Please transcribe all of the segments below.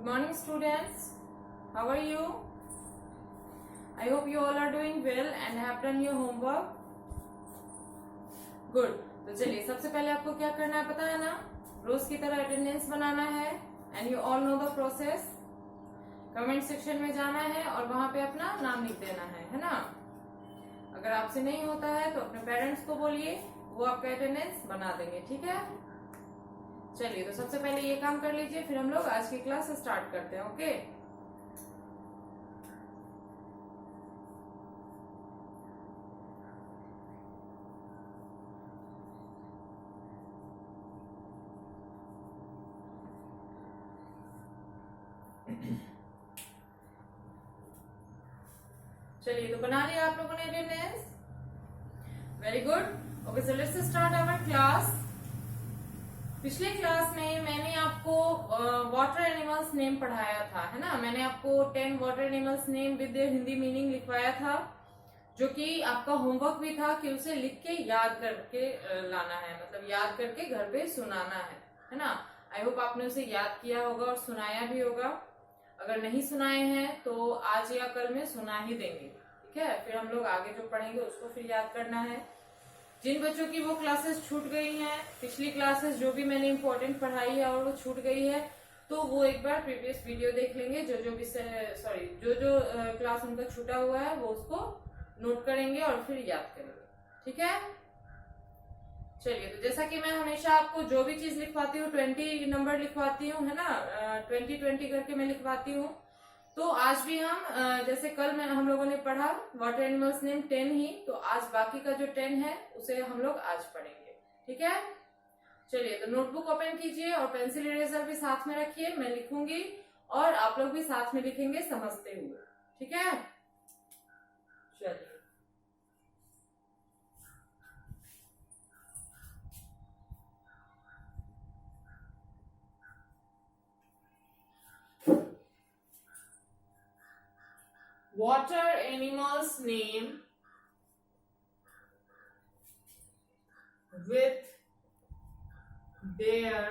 morning students, how are you? I hope you all are doing well and have done your homework. Good. तो चलिए सबसे पहले आपको क्या करना है पता है ना, रोज की तरह अटेंडेंस बनाना है and you all know the process. Comment section में जाना है और वहां पे अपना नाम लिख देना है ना. अगर आपसे नहीं होता है तो अपने पेरेंट्स को बोलिए, वो आपका अटेंडेंस बना देंगे. ठीक है, चलिए तो सबसे पहले ये काम कर लीजिए, फिर हम लोग आज की क्लास स्टार्ट करते हैं. ओके चलिए तो बना लिया आप लोगों ने attendance. Very good. Okay so let's start our class. पिछले क्लास में मैंने आपको वाटर एनिमल्स नेम पढ़ाया था, है ना. मैंने आपको 10 water animals name with their Hindi meaning लिखवाया था, जो कि आपका होमवर्क भी था कि उसे लिख के याद करके लाना है, मतलब याद करके घर पे सुनाना है ना. आई होप आपने उसे याद किया होगा और सुनाया भी होगा. अगर नहीं सुनाए हैं तो आज या कल में सुना ही देंगे. ठीक है, फिर हम लोग आगे जो पढ़ेंगे उसको फिर याद करना है. जिन बच्चों की वो क्लासेस छूट गई हैं, पिछली क्लासेस जो भी मैंने इंपॉर्टेंट पढ़ाई है और वो छूट गई है, तो वो एक बार प्रीवियस वीडियो देख लेंगे. जो क्लास उनका छूटा हुआ है वो उसको नोट करेंगे और फिर याद करेंगे. ठीक है, चलिए तो जैसा कि मैं हमेशा आपको जो भी चीज लिखवाती हूँ 20 नंबर लिखवाती हूँ, है ना. 20-20 करके मैं लिखवाती हूँ. तो आज भी हम जैसे कल में हम लोगों ने पढ़ा वाटर एनिमल्स नेम 10 ही, तो आज बाकी का जो 10 है उसे हम लोग आज पढ़ेंगे. ठीक है, चलिए तो नोटबुक ओपन कीजिए और पेंसिल इरेजर भी साथ में रखिए. मैं लिखूंगी और आप लोग भी साथ में लिखेंगे समझते हुए. ठीक है, चलिए. Water animals name with their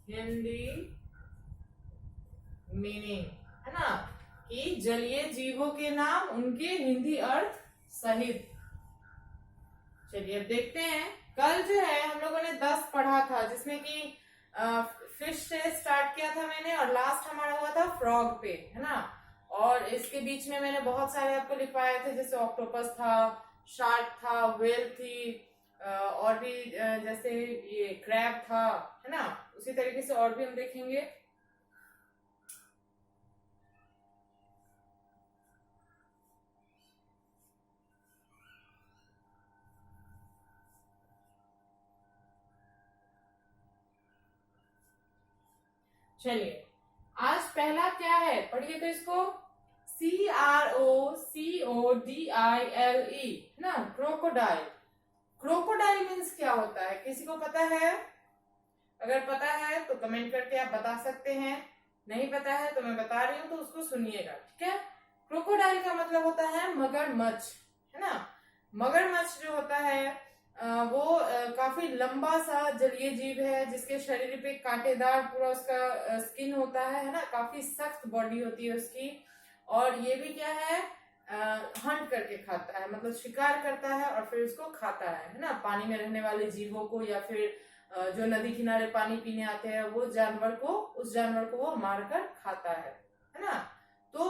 Hindi meaning, है ना, कि जलीय जीवों के नाम उनके हिंदी अर्थ सहित. चलिए अब देखते हैं. कल जो है हम लोगों ने 10 पढ़ा था, जिसमें कि फिश से स्टार्ट किया था मैंने और लास्ट हमारा हुआ था फ्रॉग पे, है ना. और इसके बीच में मैंने बहुत सारे आपको लिखवाए थे, जैसे ऑक्टोपस था, शार्क था, व्हेल थी, और भी जैसे ये क्रैब था, है ना. उसी तरीके से और भी हम देखेंगे. चलिए आज पहला क्या है पढ़िए तो इसको. CROCODILE, है ना, क्रोकोडाइल. क्रोकोडाइल मीन्स क्या होता है, किसी को पता है? अगर पता है तो कमेंट करके आप बता सकते हैं. नहीं पता है तो मैं बता रही हूँ, तो उसको सुनिएगा. ठीक है, क्रोकोडाइल का मतलब होता है मगरमच्छ, है ना. मगरमच्छ जो होता है वो काफी लंबा सा जलीय जीव है, जिसके शरीर पे कांटेदार पूरा उसका स्किन होता है ना. काफी सख्त बॉडी होती है उसकी. और ये भी क्या है, हंट करके खाता है, मतलब शिकार करता है और फिर उसको खाता है ना. पानी में रहने वाले जीवों को या फिर जो नदी किनारे पानी पीने आते हैं वो उस जानवर को वो मारकर खाता है ना. तो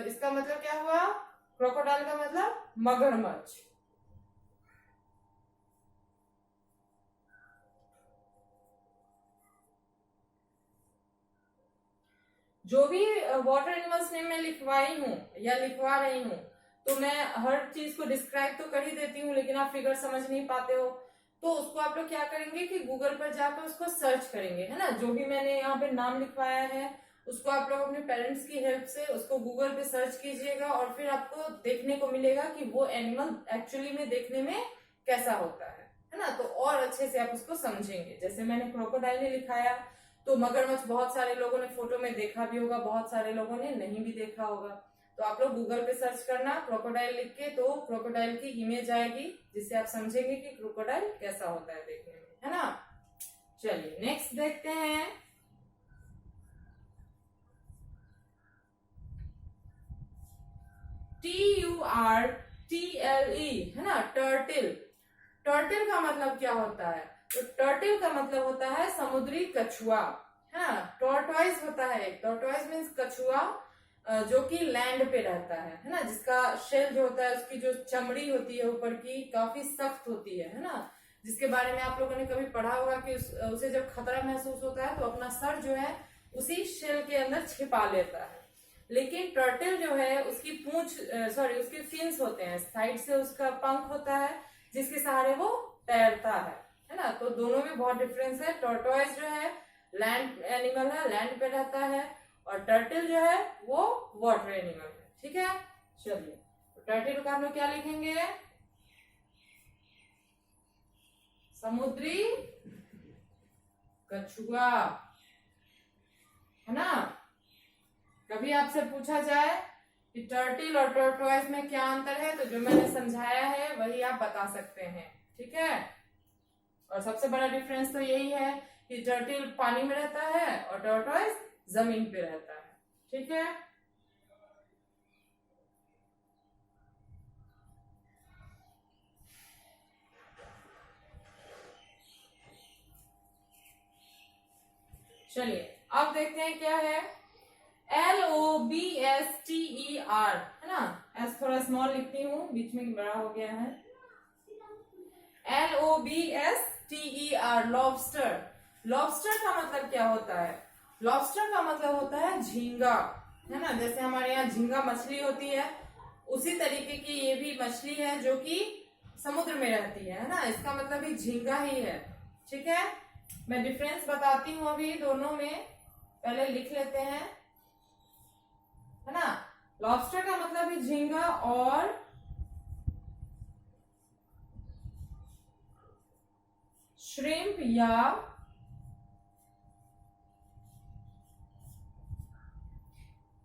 इसका मतलब क्या हुआ, क्रोकोडाइल का मतलब मगरमच्छ. जो भी वाटर एनिमल्स नेम मैं लिखवाई हूँ या लिखवा रही हूँ, तो मैं हर चीज को डिस्क्राइब तो कर ही देती हूँ, लेकिन आप फिगर समझ नहीं पाते हो, तो उसको आप लोग क्या करेंगे कि गूगल पर जाकर उसको सर्च करेंगे, है ना. जो भी मैंने यहाँ पे नाम लिखवाया है उसको आप लोग अपने पेरेंट्स की हेल्प से उसको गूगल पे सर्च कीजिएगा और फिर आपको देखने को मिलेगा कि वो एनिमल एक्चुअली में देखने में कैसा होता है ना. तो और अच्छे से आप उसको समझेंगे. जैसे मैंने क्रोकोडाइल ही लिखाया, तो मगरमच्छ बहुत सारे लोगों ने फोटो में देखा भी होगा, बहुत सारे लोगों ने नहीं भी देखा होगा. तो आप लोग गूगल पे सर्च करना क्रोकोडाइल लिख के, तो क्रोकोडाइल की इमेज आएगी, जिससे आप समझेंगे कि क्रोकोडाइल कैसा होता है देखने में, है ना. चलिए नेक्स्ट देखते हैं. है ना, टर्टिल। टर्टिल का मतलब क्या होता है? तो टर्टिल का मतलब होता है समुद्री कछुआ, है ना। टॉर्टोइज होता है, टॉर्टोइज मीन्स कछुआ जो कि लैंड पे रहता है ना, जिसका शेल जो होता है, उसकी जो चमड़ी होती है ऊपर की काफी सख्त होती है ना, जिसके बारे में आप लोगों ने कभी पढ़ा होगा कि उसे जब खतरा महसूस होता है तो अपना सर जो है उसी शेल के अंदर छिपा लेता है। लेकिन टर्टल जो है उसकी उसके फिन्स होते हैं, साइड से उसका पंख होता है जिसके सहारे वो तैरता है ना। तो दोनों में बहुत डिफरेंस है। टॉर्टोइज जो है लैंड एनिमल है, लैंड पे रहता है, और टर्टल जो है वो वाटर एनिमल है। ठीक है, चलिए तो टर्टल का हम लोग क्या लिखेंगे? समुद्री कछुआ, है ना। कभी आपसे पूछा जाए कि टर्टल और टॉर्टोइज में क्या अंतर है, तो जो मैंने समझाया है वही आप बता सकते हैं। ठीक है, और सबसे बड़ा डिफरेंस तो यही है कि टर्टल पानी में रहता है और टॉर्टोइज जमीन पे रहता है। ठीक है, चलिए अब देखते हैं क्या है। LOBSTER, है ना, एस थोड़ा स्मॉल लिखती हूँ, बीच में बड़ा हो गया है। LOBSTER, lobster. लॉबस्टर का मतलब क्या होता है? लॉबस्टर का मतलब होता है झींगा, है ना। जैसे हमारे यहाँ झींगा मछली होती है, उसी तरीके की ये भी मछली है जो कि समुद्र में रहती है ना। इसका मतलब भी झींगा ही है। ठीक है, मैं डिफरेंस बताती हूँ अभी दोनों में, पहले लिख लेते हैं, है ना। लॉबस्टर का मतलब है झींगा, और श्रिम्प या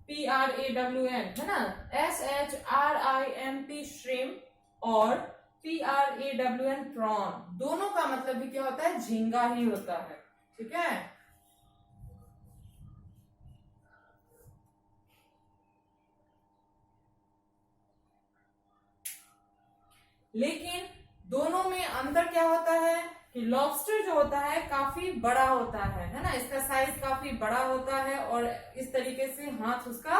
PRAWN, है ना, SHRIMP श्रिम्प, और PRAWN प्रॉन, दोनों का मतलब भी क्या होता है? झींगा ही होता है। ठीक है, लेकिन दोनों में अंतर क्या होता है कि लॉबस्टर जो होता है काफी बड़ा होता है ना, इसका साइज काफी बड़ा होता है, और इस तरीके से हाथ उसका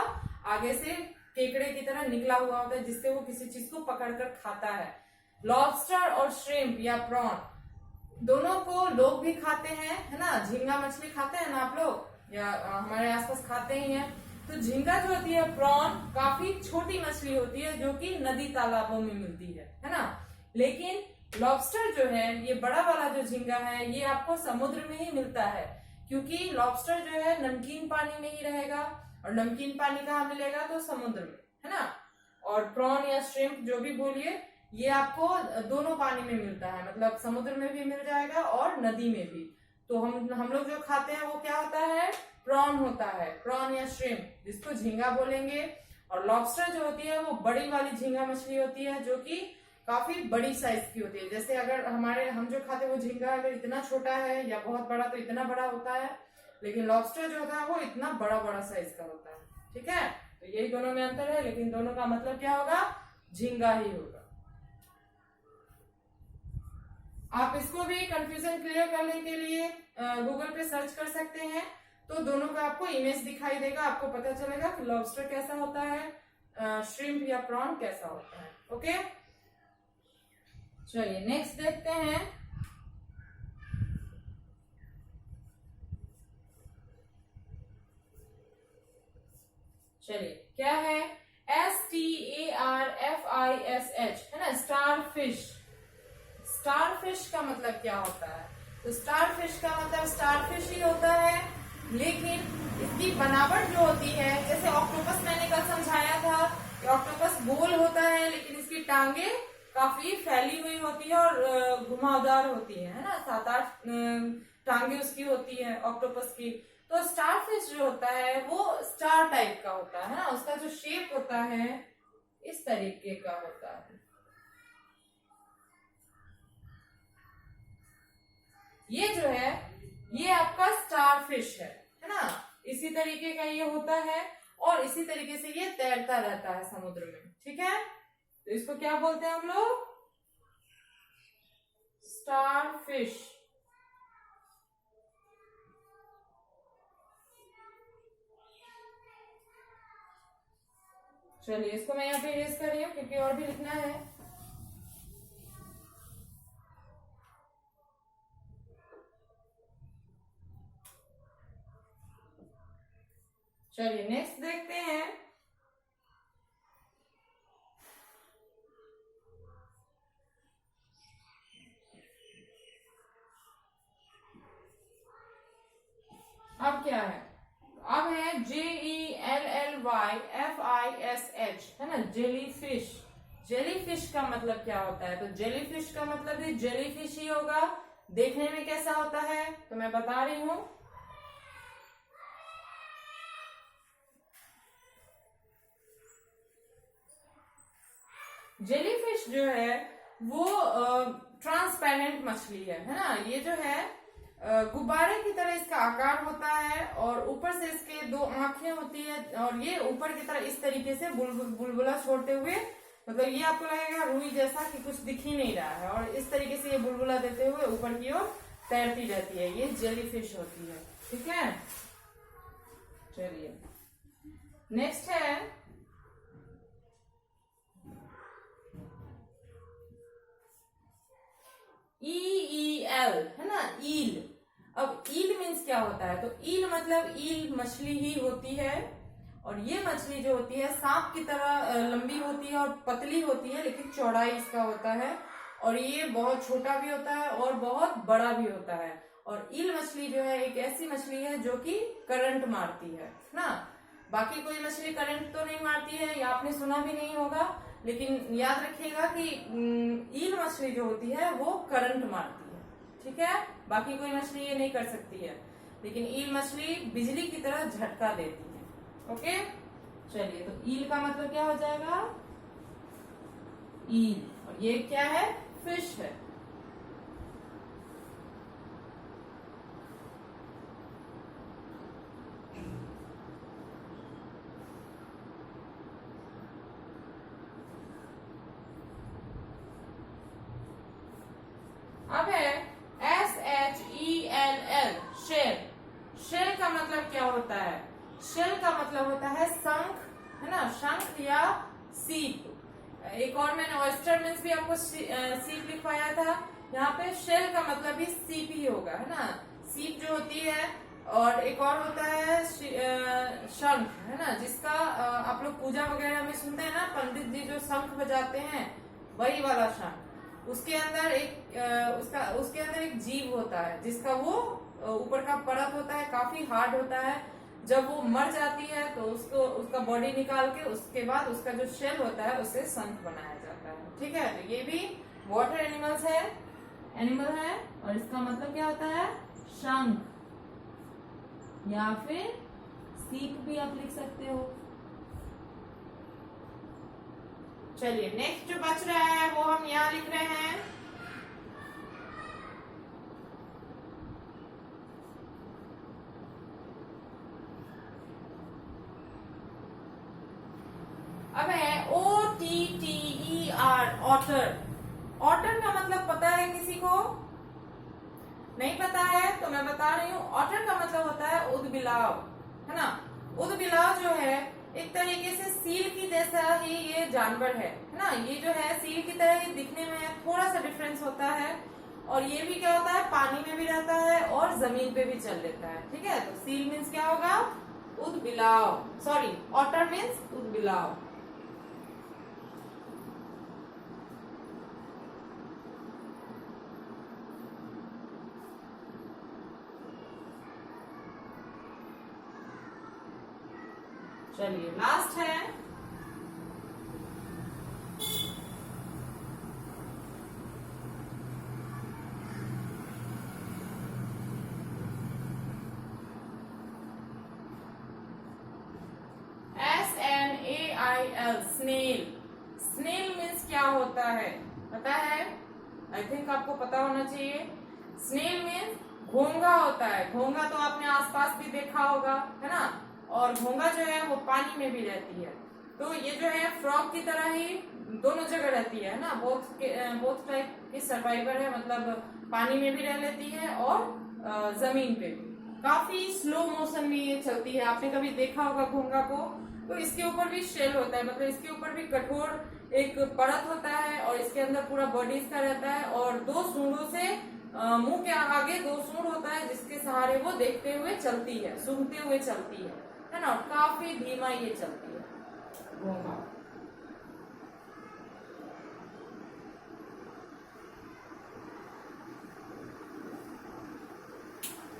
आगे से केकड़े की तरह निकला हुआ होता है, जिससे वो किसी चीज को पकड़कर खाता है। लॉबस्टर और श्रिम्प या प्रॉन दोनों को लोग भी खाते हैं, है ना। झींगा मछली खाते हैं ना आप लोग, या हमारे आसपास खाते ही हैं। तो झींगा जो होती है, प्रॉन, काफी छोटी मछली होती है जो कि नदी तालाबों में मिलती है ना। लेकिन लॉबस्टर जो है, ये बड़ा वाला जो झींगा है, ये आपको समुद्र में ही मिलता है, क्योंकि लॉबस्टर जो है नमकीन पानी में ही रहेगा, और नमकीन पानी कहाँ मिलेगा? तो समुद्र में, है ना। और प्रॉन या श्रिम्प जो भी बोलिए, ये आपको दोनों पानी में मिलता है, मतलब समुद्र में भी मिल जाएगा और नदी में भी। तो हम लोग जो खाते हैं वो क्या होता है? प्रॉन होता है, प्रॉन या श्रिम्प, जिसको झींगा बोलेंगे। और लॉबस्टर जो होती है वो बड़ी वाली झींगा मछली होती है, जो कि काफी बड़ी साइज की होती है। जैसे अगर हम जो खाते हैं वो झींगा अगर इतना छोटा है या बहुत बड़ा, तो इतना बड़ा होता है, लेकिन लॉबस्टर जो होता है वो इतना बड़ा बड़ा साइज का होता है। ठीक है, तो यही दोनों में अंतर है, लेकिन दोनों का मतलब क्या होगा? झींगा ही होगा। आप इसको भी कंफ्यूजन क्लियर करने के लिए गूगल पे सर्च कर सकते हैं, तो दोनों का आपको इमेज दिखाई देगा, आपको पता चलेगा कि लॉबस्टर कैसा होता है, श्रिम्प या प्रॉन कैसा होता है। ओके, चलिए नेक्स्ट देखते हैं। चलिए क्या है? STARFISH, है ना, स्टार फिश। स्टार फिश का मतलब क्या होता है? तो स्टार फिश का मतलब स्टार फिश ही होता है, लेकिन इसकी बनावट जो होती है, जैसे ऑक्टोपस मैंने कल समझाया था कि ऑक्टोपस गोल होता है, लेकिन इसकी टांगे काफी फैली हुई होती है और घुमावदार होती है ना, 7-8 टांगे उसकी होती है ऑक्टोपस की। तो स्टार फिश जो होता है वो स्टार टाइप का होता है ना, उसका जो शेप होता है इस तरीके का होता है। ये जो है ये आपका स्टार फिश है ना, इसी तरीके का ये होता है, और इसी तरीके से ये तैरता रहता है समुद्र में। ठीक है, तो इसको क्या बोलते हैं हम लोग? Star fish. चलिए इसको मैं यहाँ पे इरेज कर रही हूँ क्योंकि और भी लिखना है। चलिए नेक्स्ट देखते हैं। अब क्या है? अब है JELLYFISH, है ना, जेली फिश। जेली फिश का मतलब क्या होता है? तो जेली फिश का मतलब भी जेली फिश ही होगा। देखने में कैसा होता है तो मैं बता रही हूं। जेली फिश जो है वो ट्रांसपेरेंट मछली है ना। ये जो है गुब्बारे की तरह इसका आकार होता है और ऊपर से इसके दो आंखें होती है और ये ऊपर की तरह इस तरीके से बुलबुला छोड़ते हुए, मतलब ये आपको लगेगा रुई जैसा कि कुछ दिख ही नहीं रहा है, और इस तरीके से ये बुलबुला देते हुए ऊपर की ओर तैरती रहती है। ये जेली फिश होती है। ठीक है, चलिए नेक्स्ट है EEL, है ना, ईल। अब ईल मीन्स क्या होता है? तो ईल मतलब ईल मछली ही होती है, और ये मछली जो होती है सांप की तरह लंबी होती है और पतली होती है, लेकिन चौड़ाई इसका होता है, और ये बहुत छोटा भी होता है और बहुत बड़ा भी होता है। और ईल मछली जो है एक ऐसी मछली है जो कि करंट मारती है ना। बाकी कोई मछली करंट तो नहीं मारती है, या आपने सुना भी नहीं होगा, लेकिन याद रखिएगा कि ईल मछली जो होती है वो करंट मारती है। ठीक है, बाकी कोई मछली ये नहीं कर सकती है, लेकिन ईल मछली बिजली की तरह झटका देती है। ओके, चलिए तो ईल का मतलब क्या हो जाएगा? ईल। और ये क्या है? फिश है। अब है SHELL, शेल। शेल का मतलब क्या होता है? शेल का मतलब होता है शंख, है ना, शंख या सीप। एक और मैंने ऑयस्टर मीन्स भी आपको सीप लिखवाया था। यहाँ पे शेल का मतलब भी सीप ही होगा, है ना, सीप जो होती है। और एक और होता है शंख, है ना, जिसका आप लोग पूजा वगैरह में सुनते हैं ना, पंडित जी जो शंख बजाते हैं, वही वाला शंख। उसके अंदर एक जीव होता है जिसका वो ऊपर का परत होता है, काफी हार्ड होता है। जब वो मर जाती है तो उसका बॉडी निकाल के उसके बाद उसका जो शेल होता है उससे शंख बनाया जाता है। ठीक है, तो ये भी वाटर एनिमल है, और इसका मतलब क्या होता है? शंख, या फिर सीप भी आप लिख सकते हो। चलिए नेक्स्ट जो बच रहा है वो हम यहाँ लिख रहे हैं। अब है OTTER, ऑटर। ऑटर का मतलब पता है किसी को? नहीं पता है तो मैं बता रही हूँ। ऑटर का मतलब होता है उदबिलाव, है ना। उदबिलाव जो है एक तरीके से सील की जैसा ही ये जानवर है ना। ये जो है सील की तरह ही दिखने में थोड़ा सा डिफरेंस होता है, और ये भी क्या होता है? पानी में भी रहता है और जमीन पे भी चल लेता है। ठीक है, तो सील मीन्स क्या होगा? उदबिलाव, सॉरी, ऑटर मीन्स उदबिलाव। चलिए लास्ट है SNAIL, स्नेल। स्नेल मीन्स क्या होता है? पता है? आई थिंक आपको पता होना चाहिए। स्नेल मीन्स घोंगा होता है। घोंगा तो आपने आसपास भी देखा होगा, है ना। और घोंगा जो है वो पानी में भी रहती है। तो ये जो है फ्रॉग की तरह ही दोनों जगह रहती है ना, बोथ टाइप की सर्वाइवर है, मतलब पानी में भी रह लेती है और जमीन पे भी। काफी स्लो मोशन में ये चलती है। आपने कभी देखा होगा घोंघा को, तो इसके ऊपर भी शेल होता है, मतलब इसके ऊपर भी कठोर एक परत होता है और इसके अंदर पूरा बॉडी इसका रहता है और दो सूंडों से मुंह के आगे दो सूंड होता है जिसके सहारे वो देखते हुए चलती है, सूंघते हुए चलती है ना। काफी धीमा ये चलती है घोंघा।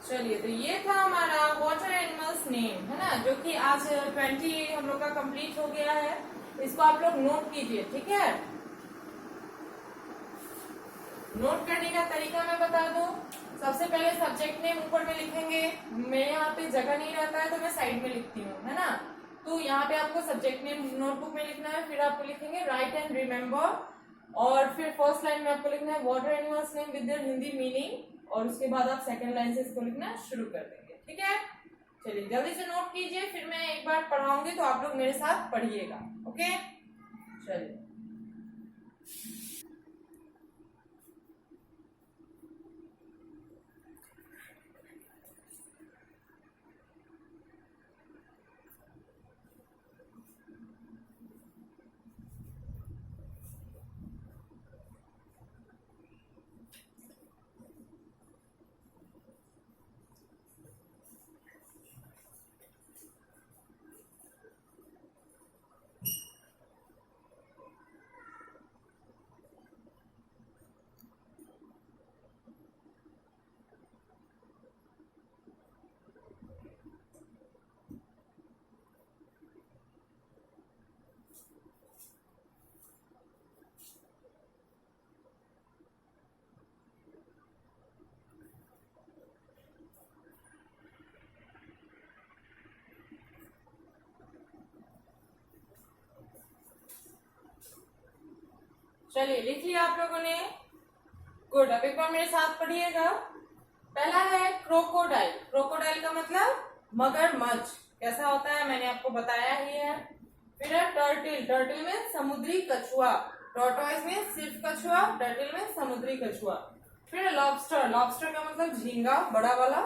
चलिए, तो ये था हमारा वाटर एनिमल्स नेम, है ना, जो कि आज 20 हम लोग का कंप्लीट हो गया है। इसको आप लोग नोट कीजिए, ठीक है। नोट करने का तरीका मैं बता दूं। सबसे पहले सब्जेक्ट नेम ऊपर में लिखेंगे। मेरे यहाँ पे जगह नहीं रहता है तो मैं साइड में लिखती हूँ, है ना। तो यहाँ पे आपको सब्जेक्ट नेम नोटबुक में लिखना है, फिर आपको लिखेंगे राइट एंड रिमेम्बर, और फिर फर्स्ट लाइन में आपको लिखना है water animals name with their Hindi meaning, और उसके बाद आप सेकंड लाइन से इसको लिखना शुरू कर देंगे, ठीक है। चलिए जल्दी से नोट कीजिए, फिर मैं एक बार पढ़ाऊंगी तो आप लोग मेरे साथ पढ़िएगा, ओके। चलिए, चलिए लिख लिया आप लोगों ने, गुड। अब एक बार मेरे साथ पढ़िएगा। पहला है क्रोकोडाइल। क्रोकोडाइल का मतलब मगरमच्छ। कैसा होता है मैंने आपको बताया ही है। फिर है टर्टिल। टर्टिल में समुद्री कछुआ। टॉर्टोइस में सिर्फ कछुआ, टर्टिल में समुद्री कछुआ। फिर है लॉबस्टर। लॉबस्टर का मतलब झींगा, बड़ा वाला।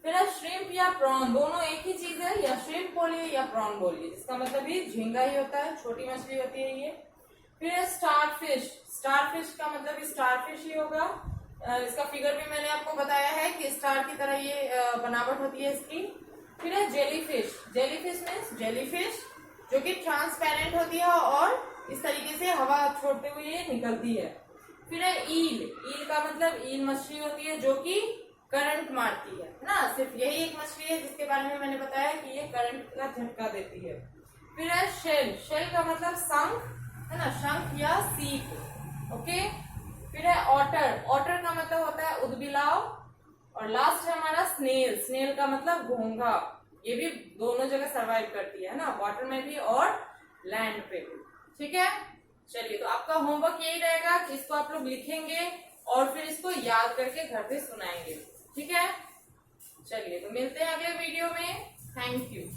फिर है श्रिम्प या प्रॉन, दोनों एक ही चीज है, या श्रिम्प बोलिए या प्रॉन बोलिए, जिसका मतलब भी झींगा ही होता है, छोटी मछली होती है ये। फिर है स्टारफिश। स्टारफिश का मतलब भी स्टारफिश ही होगा। इसका फिगर भी मैंने आपको बताया है कि स्टार की तरह ये बनावट होती है इसकी। फिर है जेलीफिश। जेलीफिश मीन्स जेलीफिश जो कि ट्रांसपेरेंट होती है और इस तरीके से हवा छोड़ते हुए ये निकलती है। फिर है ईल। ईल का मतलब ईल मछली होती है जो कि करंट मारती है ना। सिर्फ यही एक मछली है जिसके बारे में मैंने बताया कि ये करंट का झटका देती है। फिर है शेल। शेल का मतलब शंख, है ना, शंख या सीप, ओके। फिर है ऑटर। ऑटर का मतलब होता है उदबिलाव। और लास्ट है हमारा स्नेल। स्नेल का मतलब घोंघा। ये भी दोनों जगह सरवाइव करती है ना, वाटर में भी और लैंड पे भी, ठीक है। चलिए, तो आपका होमवर्क यही रहेगा कि इसको आप लोग लिखेंगे और फिर इसको याद करके घर पे सुनाएंगे, ठीक है। चलिए, तो मिलते हैं अगले वीडियो में। Thank you.